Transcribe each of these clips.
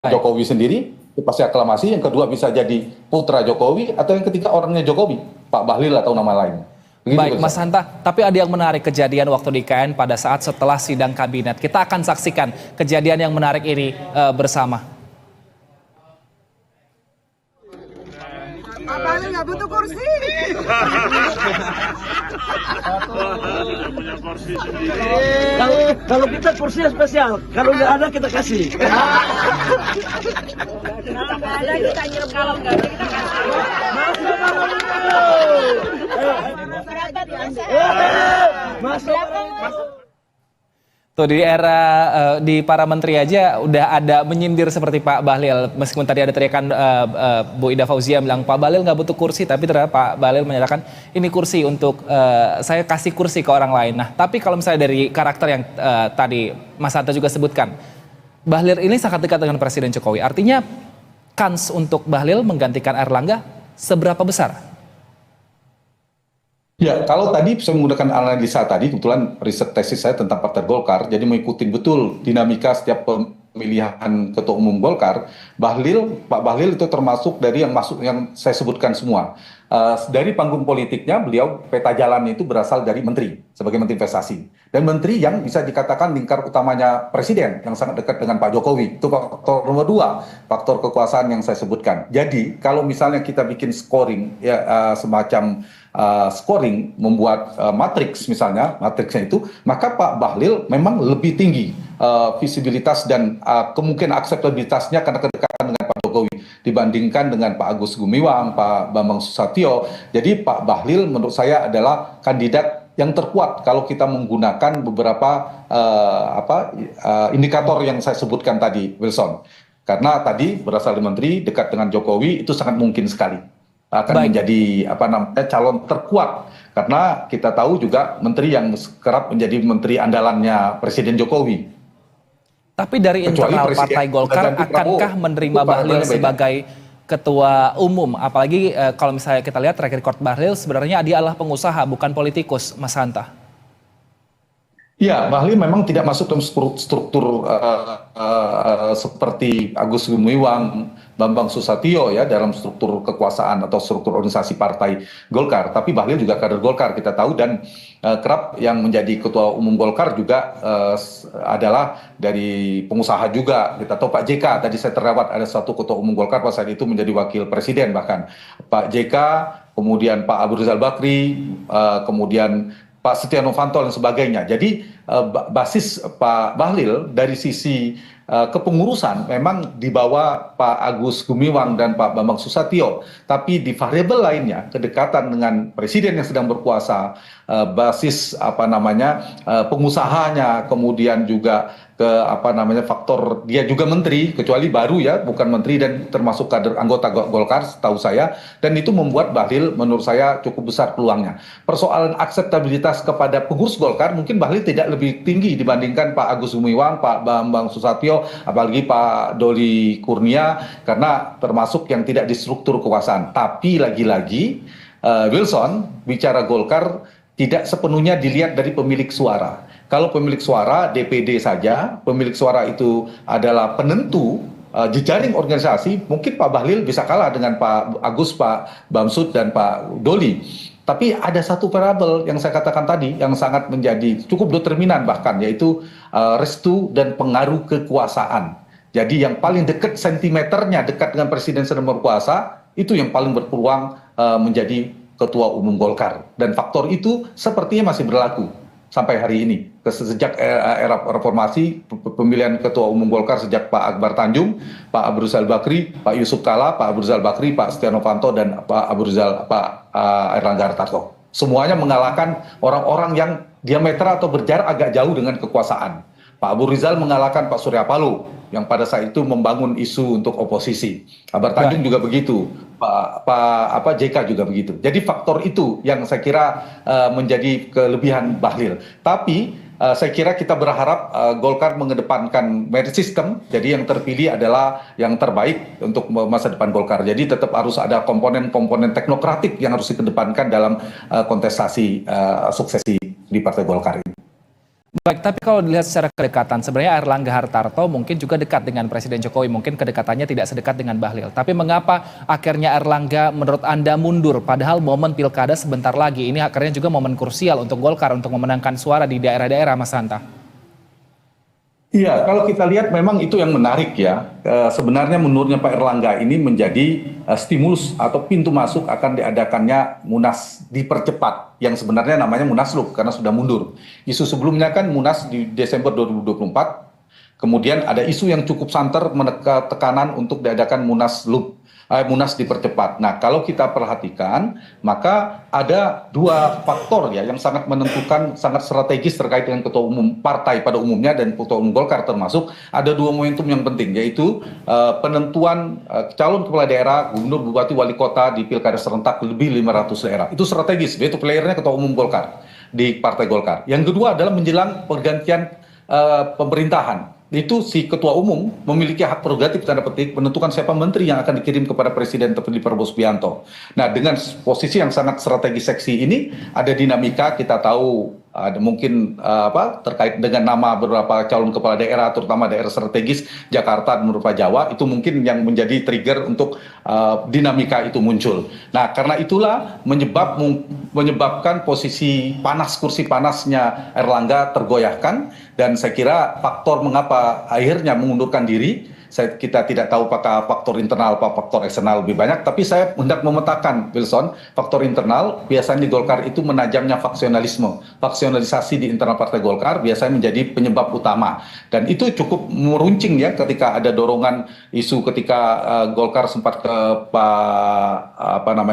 Baik, Jokowi sendiri itu pasti aklamasi, yang kedua bisa jadi putra Jokowi, atau yang ketiga orangnya Jokowi, Pak Bahlil atau nama lain. Begitu baik Mas Wilson. Hanta, tapi ada yang menarik kejadian waktu di IKN pada saat setelah sidang kabinet. Kita akan saksikan kejadian yang menarik ini bersama. Pak Bahlil nggak butuh kursi. Kalau kita kursinya spesial, kalau nggak ada kita kasih. Kalau nggak ada kita nyiram, kalau nggak ada kita kasih. Masuk. Tuh di era di para menteri aja udah ada menyindir seperti Pak Bahlil. Meskipun tadi ada teriakan Bu Ida Fauzia bilang Pak Bahlil nggak butuh kursi, tapi ternyata Pak Bahlil menyatakan ini kursi untuk saya kasih kursi ke orang lain. Nah, tapi kalau misalnya dari karakter yang tadi Mas Hanta juga sebutkan, Bahlil ini sangat dekat dengan Presiden Jokowi. Artinya kans untuk Bahlil menggantikan Erlangga seberapa besar? Ya, kalau tadi saya menggunakan analisa tadi, kebetulan riset tesis saya tentang Partai Golkar, jadi mengikuti betul dinamika setiap pemilihan ketua umum Golkar. Pak Bahlil itu termasuk dari yang saya sebutkan semua. Dari panggung politiknya, beliau peta jalannya itu berasal dari menteri, sebagai menteri investasi. Dan menteri yang bisa dikatakan lingkar utamanya presiden, yang sangat dekat dengan Pak Jokowi. Itu faktor nomor dua, faktor kekuasaan yang saya sebutkan. Jadi, kalau misalnya kita bikin scoring, ya semacam scoring, membuat matriks misalnya, matriksnya itu, maka Pak Bahlil memang lebih tinggi visibilitas dan kemungkinan akseptabilitasnya karena kedekatan dengan Pak Jokowi dibandingkan dengan Pak Agus Gumiwang, Pak Bambang Susatyo. Jadi Pak Bahlil menurut saya adalah kandidat yang terkuat kalau kita menggunakan beberapa indikator yang saya sebutkan tadi, Wilson. Karena tadi berasal dari menteri, dekat dengan Jokowi, itu sangat mungkin sekali akan menjadi calon terkuat, karena kita tahu juga menteri yang kerap menjadi menteri andalannya Presiden Jokowi. Tapi dari internal Partai Golkar, akankah menerima Bahlil sebagai ketua umum? Apalagi kalau misalnya kita lihat track record Bahlil, sebenarnya dia adalah pengusaha, bukan politikus, Mas Hanta. Ya, Bahlil memang tidak masuk dalam struktur seperti Agus Gumiwang, Bambang Susatyo ya, dalam struktur kekuasaan atau struktur organisasi Partai Golkar. Tapi Bahlil juga kader Golkar, kita tahu, dan kerap yang menjadi ketua umum Golkar juga adalah dari pengusaha juga. Kita tahu Pak JK, tadi saya terlewat ada satu ketua umum Golkar pada saat itu menjadi wakil presiden bahkan. Pak JK, kemudian Pak Abu Rizal Bakri, kemudian Pak Setia Novanto dan sebagainya. Jadi basis Pak Bahlil dari sisi kepengurusan memang di bawah Pak Agus Gumiwang dan Pak Bambang Susatyo. Tapi di variabel lainnya, kedekatan dengan presiden yang sedang berkuasa, basis pengusahanya, kemudian juga faktor dia juga menteri, kecuali baru ya, bukan menteri dan termasuk kader anggota Golkar setahu saya, dan itu membuat Bahlil menurut saya cukup besar peluangnya. Persoalan akseptabilitas kepada pengurus Golkar mungkin Bahlil tidak lebih tinggi dibandingkan Pak Agus Gumiwang, Pak Bambang Susatyo, apalagi Pak Doli Kurnia, karena termasuk yang tidak di struktur kekuasaan. Tapi lagi-lagi Wilson, bicara Golkar tidak sepenuhnya dilihat dari pemilik suara. Kalau pemilik suara DPD saja, pemilik suara itu adalah penentu jejaring organisasi, mungkin Pak Bahlil bisa kalah dengan Pak Agus, Pak Bamsud, dan Pak Doli. Tapi ada satu variabel yang saya katakan tadi yang sangat menjadi cukup determinan bahkan, yaitu restu dan pengaruh kekuasaan. Jadi yang paling dekat sentimeternya dekat dengan presiden sedang berkuasa, itu yang paling berpeluang menjadi ketua umum Golkar. Dan faktor itu sepertinya masih berlaku sampai hari ini. Sejak era reformasi, pemilihan ketua umum Golkar sejak Pak Akbar Tanjung, Pak Abu Rizal Bakri, Pak Yusuf Kala, Pak Abu Rizal Bakri, Pak Setia Novanto, dan Pak Erlangga Hartarto. Semuanya mengalahkan orang-orang yang diameter atau berjarak agak jauh dengan kekuasaan. Pak Abu Rizal mengalahkan Pak Surya Paloh yang pada saat itu membangun isu untuk oposisi. Akbar Tanjung juga begitu, Pak JK juga begitu. Jadi faktor itu yang saya kira menjadi kelebihan Bahlil. Tapi saya kira kita berharap Golkar mengedepankan merit system, jadi yang terpilih adalah yang terbaik untuk masa depan Golkar. Jadi tetap harus ada komponen-komponen teknokratik yang harus dikedepankan dalam kontestasi suksesi di Partai Golkar ini. Baik, tapi kalau dilihat secara kedekatan, sebenarnya Airlangga Hartarto mungkin juga dekat dengan Presiden Jokowi. Mungkin kedekatannya tidak sedekat dengan Bahlil. Tapi mengapa akhirnya Airlangga menurut Anda mundur? Padahal momen pilkada sebentar lagi. Ini akhirnya juga momen krusial untuk Golkar untuk memenangkan suara di daerah-daerah, Mas Hanta. Iya, kalau kita lihat memang itu yang menarik ya. Sebenarnya menurutnya Pak Erlangga ini menjadi stimulus atau pintu masuk akan diadakannya Munas dipercepat, yang sebenarnya namanya Munaslup karena sudah mundur. Isu sebelumnya kan Munas di Desember 2024, kemudian ada isu yang cukup santer menekan tekanan untuk diadakan Munas dipercepat. Nah, kalau kita perhatikan, maka ada dua faktor ya yang sangat menentukan, sangat strategis terkait dengan ketua umum partai pada umumnya dan ketua umum Golkar termasuk. Ada dua momentum yang penting, yaitu penentuan calon kepala daerah, gubernur, bupati, wali kota di pilkada serentak lebih 500 daerah. Itu strategis, yaitu playernya ketua umum Golkar di partai Golkar. Yang kedua adalah menjelang pergantian pemerintahan. Itu si ketua umum memiliki hak prerogatif tanda petik menentukan siapa menteri yang akan dikirim kepada Presiden terpilih Prabowo Subianto. Nah, dengan posisi yang sangat strategis seksi ini ada dinamika, kita tahu ada mungkin terkait dengan nama beberapa calon kepala daerah, terutama daerah strategis Jakarta dan beberapa Jawa, itu mungkin yang menjadi trigger untuk dinamika itu muncul. Nah, karena itulah menyebabkan posisi panas, kursi panasnya Erlangga tergoyahkan, dan saya kira faktor mengapa akhirnya mengundurkan diri, kita tidak tahu apakah faktor internal atau faktor eksternal lebih banyak, tapi saya hendak memetakan, Wilson, faktor internal biasanya di Golkar itu menajamnya faksionalisme, faksionalisasi di internal Partai Golkar biasanya menjadi penyebab utama, dan itu cukup meruncing ya ketika ada dorongan isu ketika Golkar sempat ke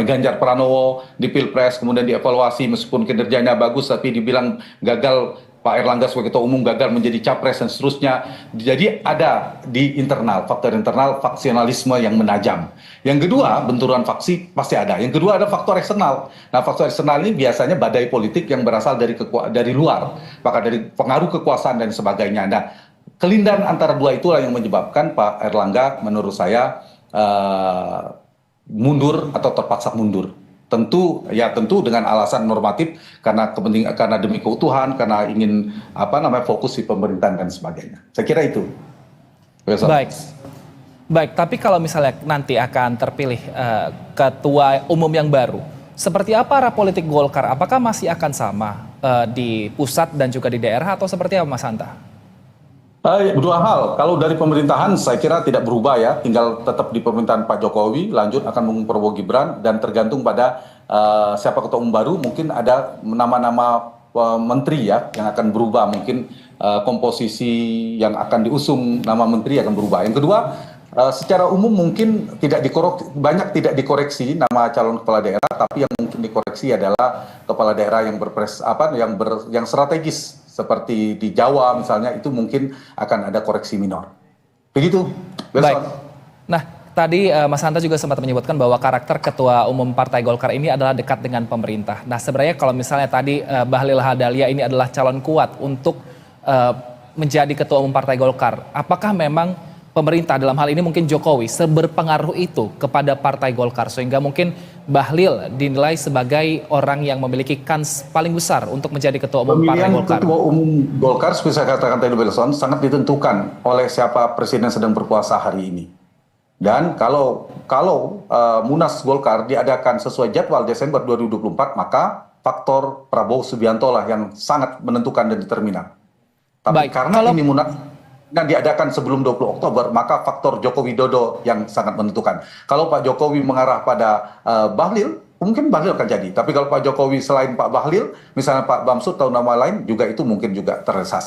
Ganjar Pranowo di Pilpres, kemudian dievaluasi meskipun kinerjanya bagus tapi dibilang gagal, Pak Erlangga sebagai ketua umum gagal menjadi capres dan seterusnya. Jadi ada di internal, faktor internal faksionalisme yang menajam. Yang kedua, benturan faksi pasti ada. Yang kedua ada faktor eksternal. Nah, faktor eksternal ini biasanya badai politik yang berasal dari luar, maka dari pengaruh kekuasaan dan sebagainya. Nah, kelindahan antara dua itulah yang menyebabkan Pak Erlangga menurut saya mundur atau terpaksa mundur. Tentu dengan alasan normatif karena demi keutuhan, karena ingin fokus di pemerintahan dan sebagainya. Saya kira itu. Baik, tapi kalau misalnya nanti akan terpilih ketua umum yang baru, seperti apa arah politik Golkar? Apakah masih akan sama di pusat dan juga di daerah, atau seperti apa, Mas Hanta? Dua hal, kalau dari pemerintahan saya kira tidak berubah ya, tinggal tetap di pemerintahan Pak Jokowi, lanjut akan mengusung Prabowo Gibran, dan tergantung pada siapa ketua umum baru, mungkin ada nama-nama menteri ya yang akan berubah, mungkin komposisi yang akan diusung nama menteri akan berubah. Yang kedua, secara umum mungkin banyak tidak dikoreksi nama calon kepala daerah, tapi yang mungkin dikoreksi adalah kepala daerah yang strategis. Seperti di Jawa misalnya, itu mungkin akan ada koreksi minor. Begitu. Baik. Nah, tadi Mas Hanta juga sempat menyebutkan bahwa karakter ketua umum Partai Golkar ini adalah dekat dengan pemerintah. Nah, sebenarnya kalau misalnya tadi Bahlil Lahadalia ini adalah calon kuat untuk menjadi ketua umum Partai Golkar, apakah memang pemerintah dalam hal ini mungkin Jokowi seberpengaruh itu kepada Partai Golkar sehingga mungkin Bahlil dinilai sebagai orang yang memiliki kans paling besar untuk menjadi ketua umum Partai Golkar? Ketua umum Golkar, seperti saya katakan tadi, Wilson, sangat ditentukan oleh siapa presiden sedang berkuasa hari ini. Dan kalau Munas Golkar diadakan sesuai jadwal Desember 2024, maka faktor Prabowo Subianto lah yang sangat menentukan dan determinan. Tapi karena ini Munas diadakan sebelum 20 Oktober, maka faktor Joko Widodo yang sangat menentukan. Kalau Pak Jokowi mengarah pada Bahlil, mungkin Bahlil akan jadi. Tapi kalau Pak Jokowi selain Pak Bahlil, misalnya Pak Bamsud atau nama lain, juga itu mungkin juga terrealisasi.